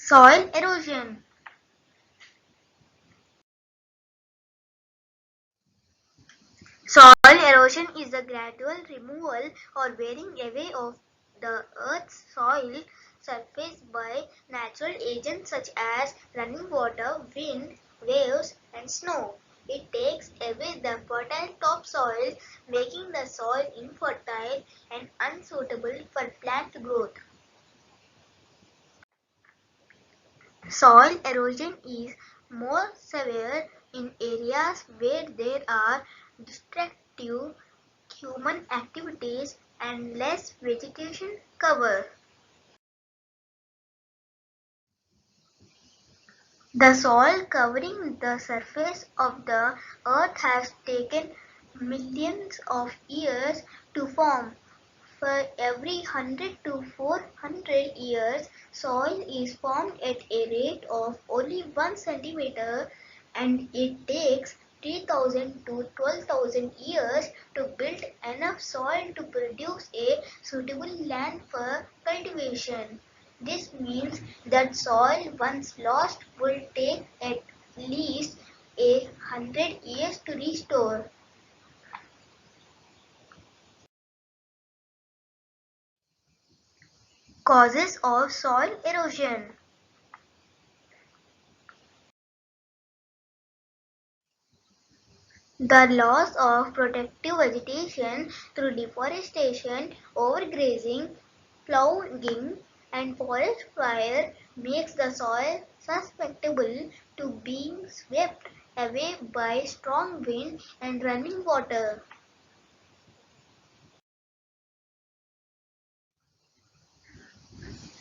Soil erosion. Soil erosion is the gradual removal or wearing away of the Earth's soil surface by natural agents such as running water, wind, waves, and snow. It takes away the fertile topsoil, making the soil infertile and unsuitable for plant growth. Soil erosion is more severe in areas where there are destructive human activities and less vegetation cover. The soil covering the surface of the earth has taken millions of years to form. For every 100 to 400 years, soil is formed at a rate of only 1 centimeter, and it takes 3,000 to 12,000 years to build enough soil to produce a suitable land for cultivation. This means that soil once lost will take at least 100 years to restore. Causes of soil erosion. The loss of protective vegetation through deforestation, overgrazing, ploughing, and forest fire makes the soil susceptible to being swept away by strong wind and running water.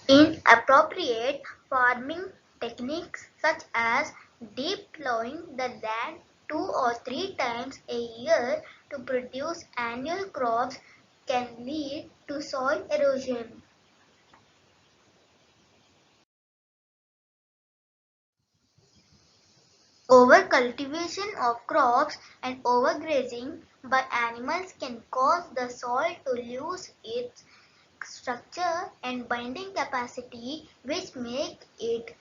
Inappropriate farming techniques such as deep plowing the land 2 or 3 times a year to produce annual crops can lead to soil erosion. Overcultivation of crops and overgrazing by animals can cause the soil to lose its structure and binding capacity, which make it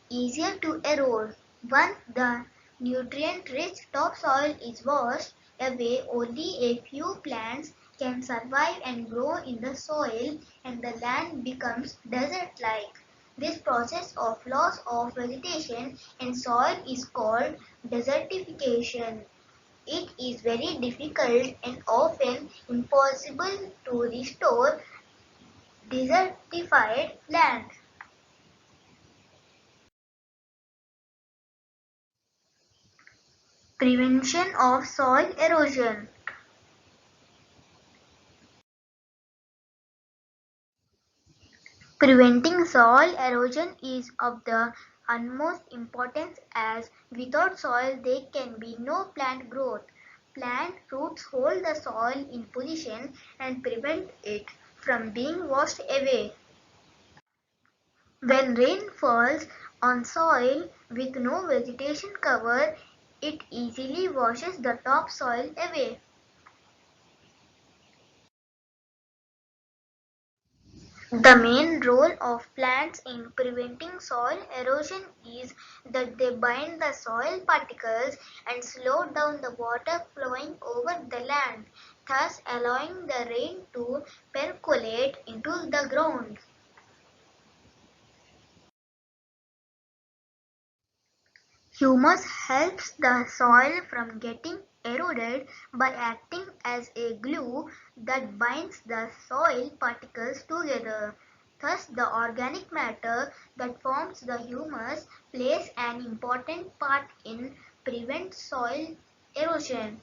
easier to erode. Once the nutrient-rich topsoil is washed away, only a few plants can survive and grow in the soil, and the land becomes desert-like. This process of loss of vegetation and soil is called desertification. It is very difficult and often impossible to restore desertified land. Prevention of soil erosion. Preventing soil erosion is of the utmost importance, as without soil there can be no plant growth. Plant roots hold the soil in position and prevent it from being washed away. When rain falls on soil with no vegetation cover, it easily washes the topsoil away. The main role of plants in preventing soil erosion is that they bind the soil particles and slow down the water flowing over the land, thus allowing the rain to percolate into the ground. Humus helps the soil from getting eroded by acting as a glue that binds the soil particles together. Thus, the organic matter that forms the humus plays an important part in prevent soil erosion.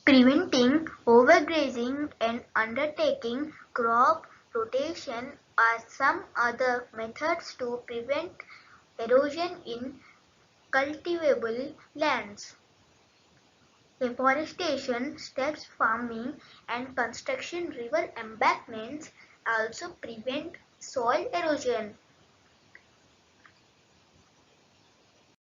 Preventing overgrazing and undertaking crop rotation are some other methods to prevent erosion in cultivable lands. Reforestation, steppe farming, and construction river embankments also prevent soil erosion.